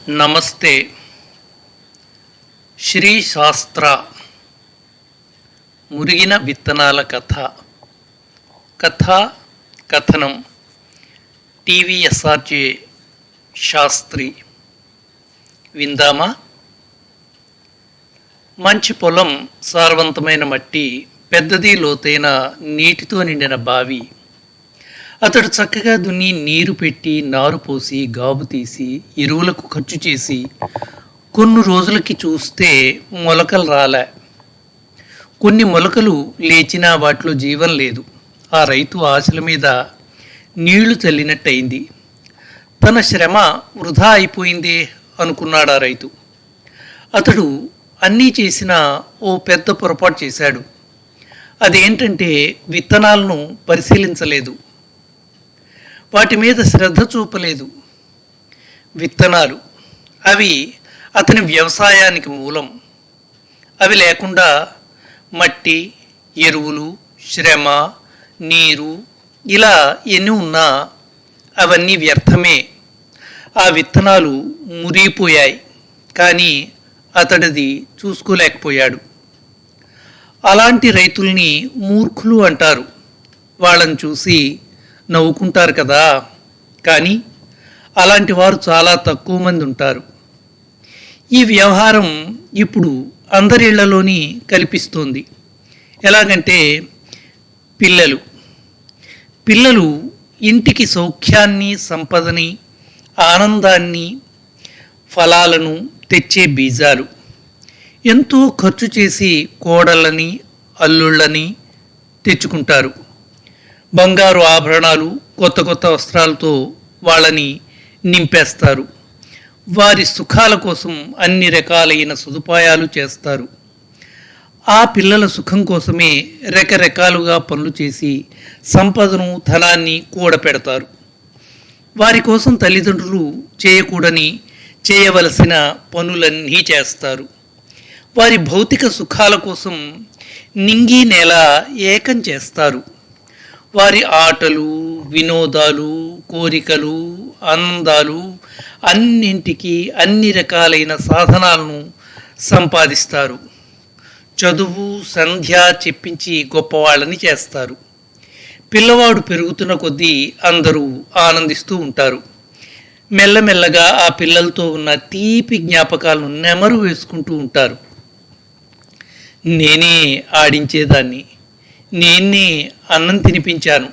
నమస్తే. శ్రీ శాస్త్ర మురిగిన విత్తనాల కథనం టీవీఎస్ఆర్జే శాస్త్రి. విందామా? మంచి పొలం, సారవంతమైన మట్టి, పెద్దది లోతైన నీటితో నిండిన బావి. అతడు చక్కగా దున్ని నీరు పెట్టి నారు పోసి గాబు తీసి ఎరువులకు ఖర్చు చేసి కొన్ని రోజులకి చూస్తే మొలకలు రాలే. కొన్ని మొలకలు లేచినా వాటిలో జీవం లేదు. ఆ రైతు ఆశల మీద నీళ్లు చల్లినట్టయింది. తన శ్రమ వృధా అయిపోయిందే అనుకున్నాడు ఆ రైతు. అతడు అన్నీ చేసినా ఓ పెద్ద పొరపాటు చేశాడు. అదేంటంటే విత్తనాలను పరిశీలించలేదు, వాటి మీద శ్రద్ధ చూపలేదు. విత్తనాలు అవి అతని వ్యవసాయానికి మూలం. అవి లేకుండా మట్టి, ఎరువులు, శ్రమ, నీరు ఇలా ఎన్ని ఉన్నా అవన్నీ వ్యర్థమే. ఆ విత్తనాలు మురిగిపోయాయి, కానీ అతడిది చూసుకోలేకపోయాడు. అలాంటి రైతుల్ని మూర్ఖులు అంటారు. వాళ్ళని చూసి నవ్వుకుంటారు కదా, కానీ అలాంటి వారు చాలా తక్కువ మంది ఉంటారు. ఈ వ్యవహారం ఇప్పుడు అందరి ఇళ్లలోని కనిపిస్తోంది. ఎలాగంటే పిల్లలు ఇంటికి సౌఖ్యాన్ని, సంపదని, ఆనందాన్ని, ఫలాలను తెచ్చే బీజాలు. ఎంతో ఖర్చు చేసి కోడళ్ళని, అల్లుళ్ళని తెచ్చుకుంటారు. బంగారు ఆభరణాలు, కొత్త కొత్త వస్త్రాలతో వాళ్ళని నింపేస్తారు. వారి సుఖాల కోసం అన్ని రకాలైన సదుపాయాలు చేస్తారు. ఆ పిల్లల సుఖం కోసమే రకరకాలుగా పనులు చేసి సంపదను, ధనాన్ని కూడపెడతారు. వారి కోసం తల్లిదండ్రులు చేయవలసిన పనులన్నీ చేస్తారు. వారి భౌతిక సుఖాల కోసం నింగి నేల ఏకం చేస్తారు. వారి ఆటలు, వినోదాలు, కోరికలు, ఆనందాలు అన్నింటికీ అన్ని రకాలైన సాధనాలను సంపాదిస్తారు. చదువు, సంధ్య చెప్పించి గొప్పవాళ్ళని చేస్తారు. పిల్లవాడు పెరుగుతున్న కొద్దీ అందరూ ఆనందిస్తూ ఉంటారు. మెల్లమెల్లగా ఆ పిల్లలతో ఉన్న తీపి జ్ఞాపకాలను నెమరు వేసుకుంటూ ఉంటారు. నేనే ఆడించేదాన్ని, నేనే అన్నం తినిపించాను,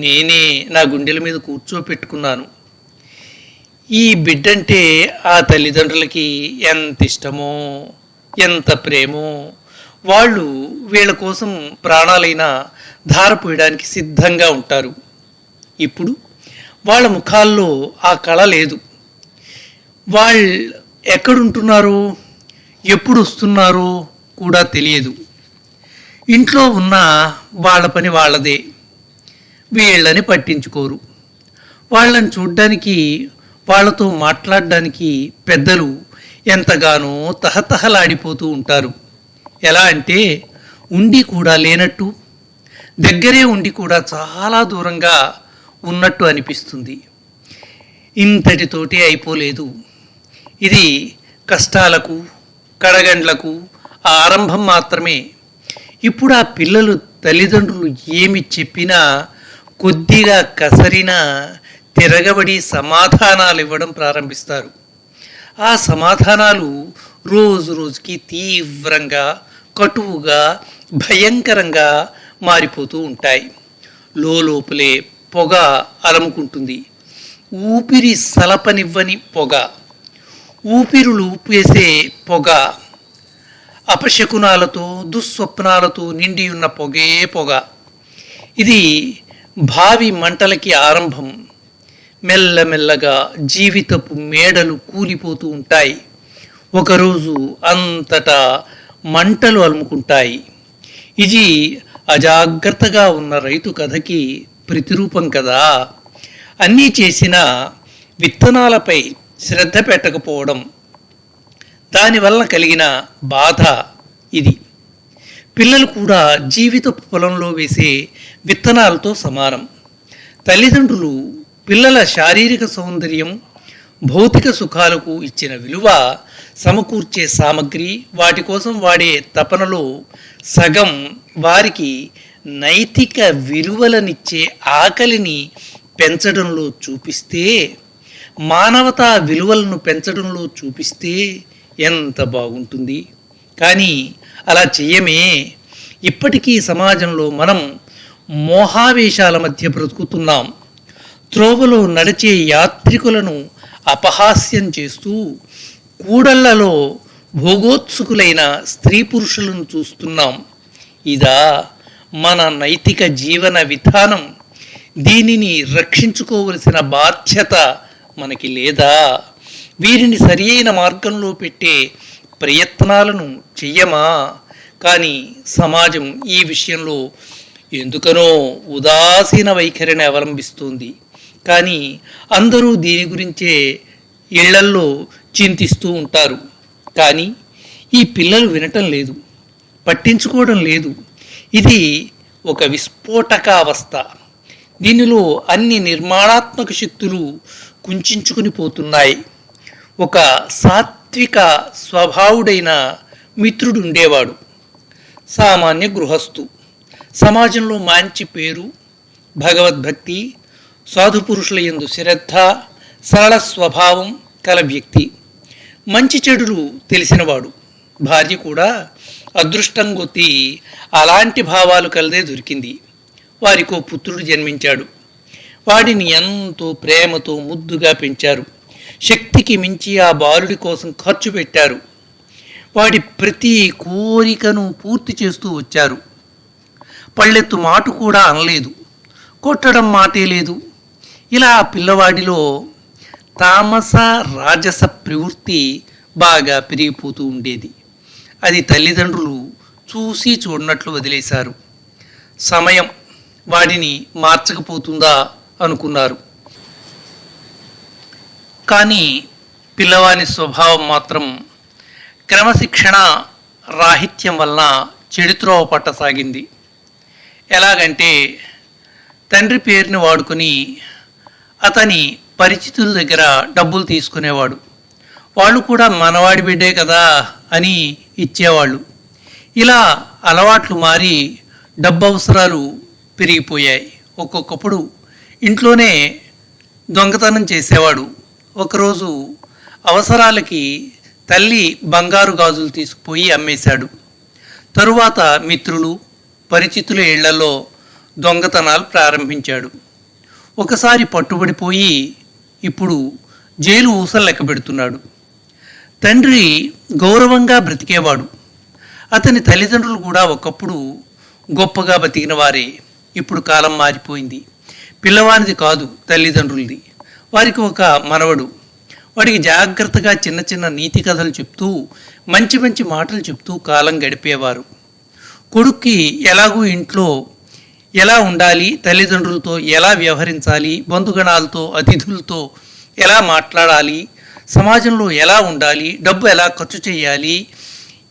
నేనే నా గుండెల మీద కూర్చోపెట్టుకున్నాను. ఈ బిడ్డంటే ఆ తల్లిదండ్రులకి ఎంత ఇష్టమో, ఎంత ప్రేమో. వాళ్ళు వీళ్ళ కోసం ప్రాణాలైనా ధారపోయడానికి సిద్ధంగా ఉంటారు. ఇప్పుడు వాళ్ళ ముఖాల్లో ఆ కళ లేదు. వాళ్ళు ఎక్కడుంటున్నారో, ఎప్పుడు వస్తున్నారో కూడా తెలియదు. ఇంట్లో ఉన్న వాళ్ళ పని వాళ్ళదే. వీళ్ళని పట్టించుకోరు. వాళ్ళని చూడ్డానికి, వాళ్ళతో మాట్లాడడానికి పెద్దలు ఎంతగానో తహతహలాడిపోతూ ఉంటారు. ఎలా అంటే ఉండి కూడా లేనట్టు, దగ్గరే ఉండి కూడా చాలా దూరంగా ఉన్నట్టు అనిపిస్తుంది. ఇంతటితోటి అయిపోలేదు. ఇది కష్టాలకు, కడగండ్లకు ఆరంభం మాత్రమే. ఇప్పుడు ఆ పిల్లలు తల్లిదండ్రులు ఏమి చెప్పినా, కొద్దిగా కసరినా తిరగబడి సమాధానాలు ఇవ్వడం ప్రారంభిస్తారు. ఆ సమాధానాలు రోజు రోజుకి తీవ్రంగా, కటువుగా, భయంకరంగా మారిపోతూ ఉంటాయి. లోపలే పొగ అలముకుంటుంది. ఊపిరి సలపనివ్వని పొగ, ఊపిరులు ఊపేసే పొగ, అపశకునాలతో, దుస్వప్నాలతో నిండి ఉన్న పొగ. ఇది భావి మంటలకి ఆరంభం. మెల్లమెల్లగా జీవితపు మేడలు కూలిపోతూ ఉంటాయి. ఒకరోజు అంతటా మంటలు అలుముకుంటాయి. ఇది అజాగ్రత్తగా ఉన్న రైతు కథకి ప్రతిరూపం కదా. అన్నీ చేసినా విత్తనాలపై శ్రద్ధ పెట్టకపోవడం, దానివల్ల కలిగిన బాధ ఇది. పిల్లలు కూడా జీవిత పొలంలో వేసే విత్తనాలతో సమానం. తల్లిదండ్రులు పిల్లల శారీరక సౌందర్యం, భౌతిక సుఖాలకు ఇచ్చిన విలువ, సమకూర్చే సామగ్రి, వాటి కోసం వాడే తపనలో సగం వారికి నైతిక విలువలనిచ్చే ఆకలిని పెంచడంలో చూపిస్తే, మానవతా విలువలను పెంచడంలో చూపిస్తే ఎంత బాగుంటుంది. కానీ అలా చెయ్యమే. ఇప్పటికీ సమాజంలో మనం మోహావేశాల మధ్య బ్రతుకుతున్నాం. త్రోవలో నడిచే యాత్రికులను అపహాస్యం చేస్తూ కూడళ్లలో భోగోత్సుకులైన స్త్రీ పురుషులను చూస్తున్నాం. ఇదా మన నైతిక జీవన విధానం? దీనిని రక్షించుకోవలసిన బాధ్యత మనకి లేదా? వీరిని సరియైన మార్గంలో పెట్టే ప్రయత్నాలను చెయ్యమా? కానీ సమాజం ఈ విషయంలో ఎందుకనో ఉదాసీన వైఖరిని అవలంబిస్తుంది. కానీ అందరూ దీని గురించే ఇళ్లల్లో చింతిస్తూ ఉంటారు. కానీ ఈ పిల్లలు వినటం లేదు, పట్టించుకోవడం లేదు. ఇది ఒక విస్ఫోటక అవస్థ. దీనిలో అన్ని నిర్మాణాత్మక శక్తులు కుంచుకుని పోతున్నాయి. ఒక సాత్విక స్వభావుడైన మిత్రుడు ఉండేవాడు. సామాన్య గృహస్థు, సమాజంలో మంచి పేరు, భగవద్భక్తి, సాధుపురుషుల యందు శ్రద్ధ, సరళ స్వభావం కల వ్యక్తి. మంచి చెడులు తెలిసినవాడు. భార్య కూడా అదృష్టం కొద్దీ అలాంటి భావాలు కలదే దొరికింది. వారికో పుత్రుడు జన్మించాడు. వాడిని ఎంతో ప్రేమతో ముద్దుగా పెంచారు. శక్తికి మించి ఆ బాలుడి కోసం ఖర్చు పెట్టారు. వాడి ప్రతి కోరికను పూర్తి చేస్తూ వచ్చారు. పళ్ళెత్తు మాట కూడా అనలేదు, కొట్టడం మాటే లేదు. ఇలా పిల్లవాడిలో తామస రాజస ప్రవృత్తి బాగా పెరిగిపోతూ ఉండేది. అది తల్లిదండ్రులు చూసి చూడనట్లు వదిలేశారు. సమయం వాడిని మార్చకపోతుందా అనుకున్నారు. కానీ పిల్లవాని స్వభావం మాత్రం క్రమశిక్షణ రాహిత్యం వలన చెడుత్రోవ పట్టసాగింది. ఎలాగంటే, తండ్రి పేరుని వాడుకొని అతని పరిచితుల దగ్గర డబ్బులు తీసుకునేవాడు. వాళ్ళు కూడా మనవాడి బిడ్డే కదా అని ఇచ్చేవాళ్ళు. ఇలా అలవాట్లు మారి డబ్బు అవసరాలు పెరిగిపోయాయి. ఒక్కొక్కప్పుడు ఇంట్లోనే దొంగతనం చేసేవాడు. ఒకరోజు అవసరాలకి తల్లి బంగారు గాజులు తీసుకుపోయి అమ్మేశాడు. తరువాత మిత్రులు, పరిచితుల ఇళ్లలో దొంగతనాలు ప్రారంభించాడు. ఒకసారి పట్టుబడిపోయి ఇప్పుడు జైలు ఊసలు లెక్క పెడుతున్నాడు. తండ్రి గౌరవంగా బ్రతికేవాడు. అతని తల్లిదండ్రులు కూడా ఒకప్పుడు గొప్పగా బతికిన వారే. ఇప్పుడు కాలం మారిపోయింది. పిల్లవానిది కాదు, తల్లిదండ్రులది. వారికి ఒక మనవడు. వాడికి జాగ్రత్తగా చిన్న చిన్న నీతి కథలు చెప్తూ, మంచి మంచి మాటలు చెప్తూ కాలం గడిపేవారు. కొడుక్కి ఎలాగూ ఇంట్లో ఎలా ఉండాలి, తల్లిదండ్రులతో ఎలా వ్యవహరించాలి, బంధుగణాలతో అతిథులతో ఎలా మాట్లాడాలి, సమాజంలో ఎలా ఉండాలి, డబ్బు ఎలా ఖర్చు చేయాలి,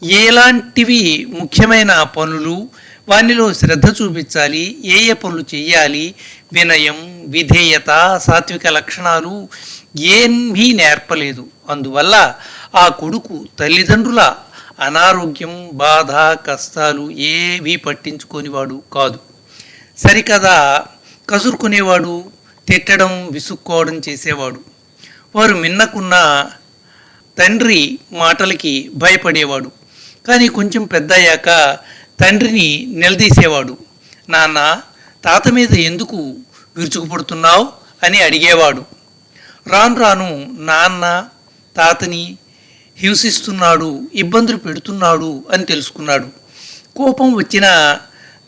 ఎలాంటివి ముఖ్యమైన పనులు, వానిలో శ్రద్ధ చూపించాలి, ఏ ఏ పనులు చేయాలి, వినయం, విధేయత, సాత్విక లక్షణాలు ఏమీ నేర్పలేదు. అందువల్ల ఆ కొడుకు తల్లిదండ్రుల అనారోగ్యం, బాధ, కష్టాలు ఏవీ పట్టించుకోనివాడు కాదు. సరికదా కసురుకునేవాడు, తిట్టడం, విసుక్కోవడం చేసేవాడు. వారు మిన్నకున్న తండ్రి మాటలకి భయపడేవాడు. కానీ కొంచెం పెద్దయ్యాక తండ్రిని నిలదీసేవాడు. నాన్న, తాత మీద ఎందుకు విరుచుకుపడుతున్నావు అని అడిగేవాడు. రాను రాను నాన్న తాతని హింసిస్తున్నాడు, ఇబ్బందులు పెడుతున్నాడు అని తెలుసుకున్నాడు. కోపం వచ్చిన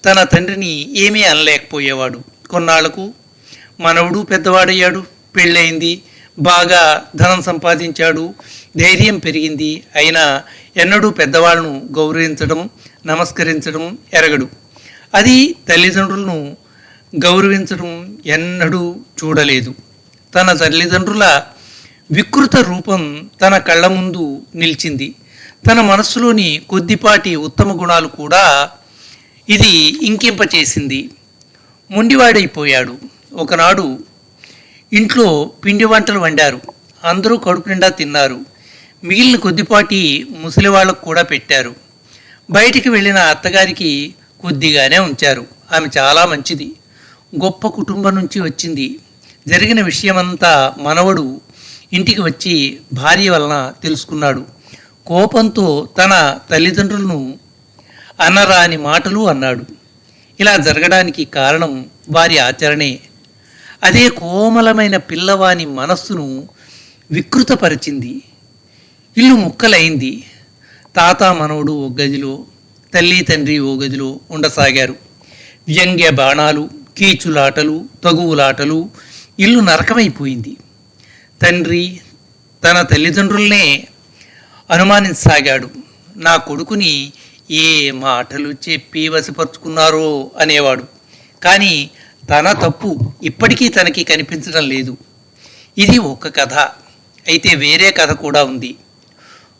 తన తండ్రిని ఏమీ అనలేకపోయేవాడు. కొన్నాళ్లకు మనవడు పెద్దవాడయ్యాడు, పెళ్ళయింది, బాగా ధనం సంపాదించాడు, ధైర్యం పెరిగింది. అయినా ఎన్నడూ పెద్దవాళ్ళను గౌరవించడం, నమస్కరించడం ఎరగడు. అది తల్లిదండ్రులను గౌరవించడం ఎన్నడూ చూడలేదు. తన తల్లిదండ్రుల వికృత రూపం తన కళ్ళ ముందు నిలిచింది. తన మనస్సులోని కొద్దిపాటి ఉత్తమ గుణాలు కూడా ఇది ఇంకింపచేసింది. మొండివాడైపోయాడు. ఒకనాడు ఇంట్లో పిండి వంటలు వండారు. అందరూ కడుపు నిండా తిన్నారు. మిగిలిన కొద్దిపాటి ముసలి వాళ్ళకు కూడా పెట్టారు. బయటికి వెళ్ళిన అత్తగారికి కొద్దిగానే ఉంచారు. ఆమె చాలా మంచిది, గొప్ప కుటుంబం నుంచి వచ్చింది. జరిగిన విషయమంతా మనవడు ఇంటికి వచ్చి భార్య వలన తెలుసుకున్నాడు. కోపంతో తన తల్లిదండ్రులను అనరాని మాటలు అన్నాడు. ఇలా జరగడానికి కారణం వారి ఆచరణే. అదే కోమలమైన పిల్లవాని మనస్సును వికృతపరిచింది. ఇల్లు ముక్కలైంది. తాత మనవడు ఓ గదిలో, తల్లి తండ్రి ఓ గదిలో ఉండసాగారు. వ్యంగ్య బాణాలు, కీచులాటలు, తగువులాటలు, ఇల్లు నరకమైపోయింది. తండ్రి తన తల్లిదండ్రులనే అనుమానించసాగాడు. నా కొడుకుని ఏ మాటలు చెప్పి వశపరుచుకున్నారో అనేవాడు. కానీ తన తప్పు ఇప్పటికీ తనకి కనిపించడం లేదు. ఇది ఒక కథ. అయితే వేరే కథ కూడా ఉంది.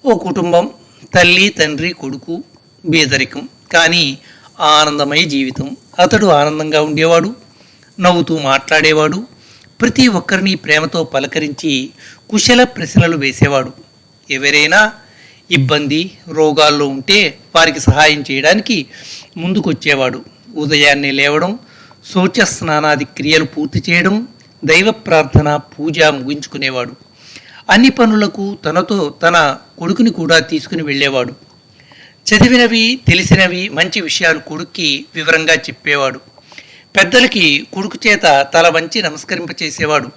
ఓ కుటుంబం, తల్లి తండ్రి కొడుకు, బేదరికం, కానీ ఆనందమయ జీవితం. అతడు ఆనందంగా ఉండేవాడు, నవ్వుతూ మాట్లాడేవాడు, ప్రతి ఒక్కరిని ప్రేమతో పలకరించి కుశల ప్రశ్నలు వేసేవాడు. ఎవరైనా ఇబ్బంది, రోగాల్లో ఉంటే వారికి సహాయం చేయడానికి ముందుకొచ్చేవాడు. ఉదయాన్నే లేవడం, శౌచ స్నానాది క్రియలు పూర్తి చేయడం, దైవ ప్రార్థన, పూజ ముగించుకునేవాడు. అన్ని పనులకు తనతో తన కొడుకుని కూడా తీసుకుని వెళ్ళేవాడు. చదివినవి, తెలిసినవి, మంచి విషయాలు కొడుక్కి వివరంగా చెప్పేవాడు. పెద్దలకి కొడుకు చేత తల వంచి నమస్కరింపచేసేవాడు.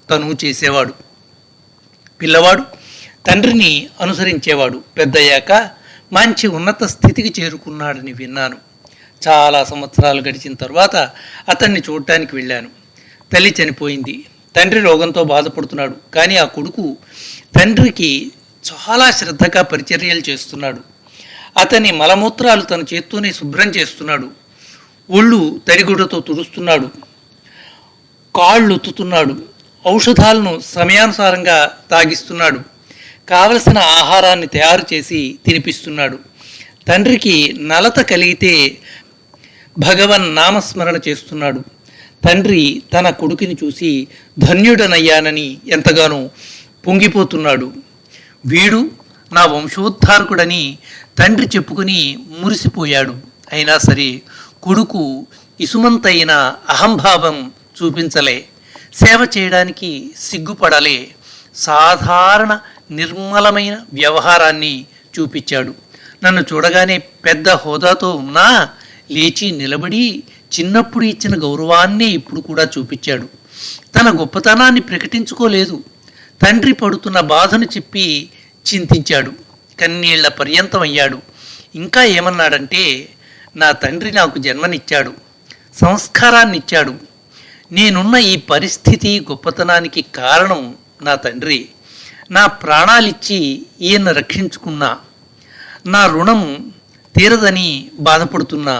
తను చేసేవాడు. పిల్లవాడు తండ్రిని అనుసరించేవాడు. పెద్దయ్యాక మంచి ఉన్నత స్థితికి చేరుకున్నాడని విన్నాను. చాలా సంవత్సరాలు గడిచిన తర్వాత అతన్ని చూడటానికి వెళ్ళాను. తల్లి చనిపోయింది. తండ్రి రోగంతో బాధపడుతున్నాడు. కానీ ఆ కొడుకు తండ్రికి చాలా శ్రద్ధగా పరిచర్యలు చేస్తున్నాడు. అతని మలమూత్రాలు తన చేత్తోనే శుభ్రం చేస్తున్నాడు. ఒళ్ళు తడిగుడ్డతో తుడుస్తున్నాడు. కాళ్ళు ఒత్తుతున్నాడు. ఔషధాలను సమయానుసారంగా తాగిస్తున్నాడు. కావలసిన ఆహారాన్ని తయారు చేసి తినిపిస్తున్నాడు. తండ్రికి నలత కలిగితే భగవన్ నామస్మరణ చేస్తున్నాడు. తండ్రి తన కొడుకుని చూసి ధన్యుడనయ్యానని ఎంతగానో పొంగిపోతున్నాడు. వీడు నా వంశోద్ధారకుడని తండ్రి చెప్పుకుని మురిసిపోయాడు. అయినా సరే కొడుకు ఇసుమంతైన అహంభావం చూపించలే. సేవ చేయడానికి సిగ్గుపడలే. సాధారణ నిర్మలమైన వ్యవహారాన్ని చూపించాడు. నన్ను చూడగానే పెద్ద హోదాతో ఉన్నా లేచి నిలబడి చిన్నప్పుడు ఇచ్చిన గౌరవాన్నే ఇప్పుడు కూడా చూపించాడు. తన గొప్పతనాన్ని ప్రకటించుకోలేదు. తండ్రి పడుతున్న బాధను చెప్పి చింతించాడు. కన్నీళ్ల పర్యంతమయ్యాడు. ఇంకా ఏమన్నాడంటే, నా తండ్రి నాకు జన్మనిచ్చాడు, సంస్కారాన్ని ఇచ్చాడు. నేనున్న ఈ పరిస్థితి, గొప్పతనానికి కారణం నా తండ్రి. నా ప్రాణాలిచ్చి ఈయన రక్షించుకున్నా. నా రుణం తీరదని బాధపడుతున్నా.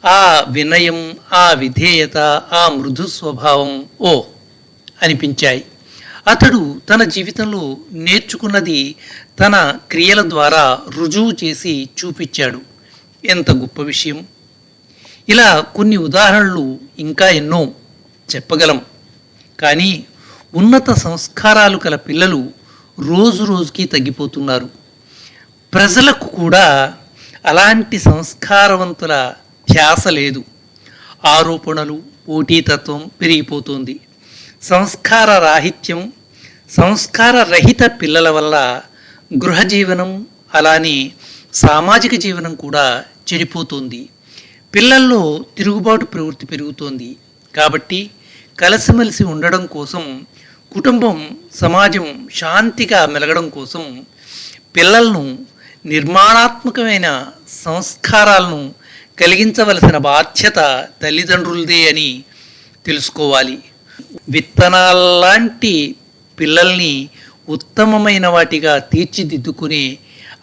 ఆ వినయం, ఆ విధేయత, ఆ మృదు స్వభావం అనిపించాయి. అతడు తన జీవితంలో నేర్చుకున్నది తన క్రియల ద్వారా రుజువు చేసి చూపించాడు. ఎంత గొప్ప విషయం! ఇలా కొన్ని ఉదాహరణలు ఇంకా ఎన్నో చెప్పగలం. కానీ ఉన్నత సంస్కారాలు కల పిల్లలు రోజు రోజుకి తగ్గిపోతున్నారు. ప్రజలకు కూడా అలాంటి సంస్కారవంతుల ధ్యాస లేదు. ఆరోపణలు, పోటీతత్వం పెరిగిపోతుంది. సంస్కార రాహిత్యం, సంస్కార రహిత పిల్లల వల్ల గృహ జీవనం, అలానే సామాజిక జీవనం కూడా చెడిపోతుంది. పిల్లల్లో తిరుగుబాటు ప్రవృత్తి పెరుగుతోంది. కాబట్టి కలిసిమెలిసి ఉండడం కోసం, కుటుంబం, సమాజం శాంతిగా మెలగడం కోసం పిల్లలను నిర్మాణాత్మకమైన సంస్కారాలను కలిగించవలసిన బాధ్యత తల్లిదండ్రులదే అని తెలుసుకోవాలి. విత్తనాల్లాంటి పిల్లల్ని ఉత్తమమైన వాటిగా తీర్చిదిద్దుకునే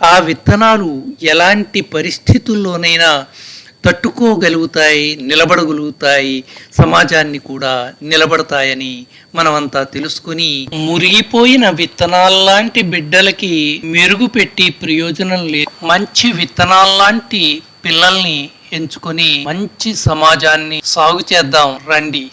ఆ విత్తనాలు ఎలాంటి పరిస్థితుల్లోనైనా తట్టుకోగలుగుతాయి, నిలబడగలుగుతాయి, సమాజాన్ని కూడా నిలబడతాయని మనమంతా తెలుసుకుని, మురిగిపోయిన విత్తనాల్లాంటి బిడ్డలకి మెరుగు పెట్టి ప్రయోజనం లేదు. మంచి విత్తనాల్లాంటి పిల్లల్ని ఎంచుకొని మంచి సమాజాన్ని సాగు చేద్దాం రండి.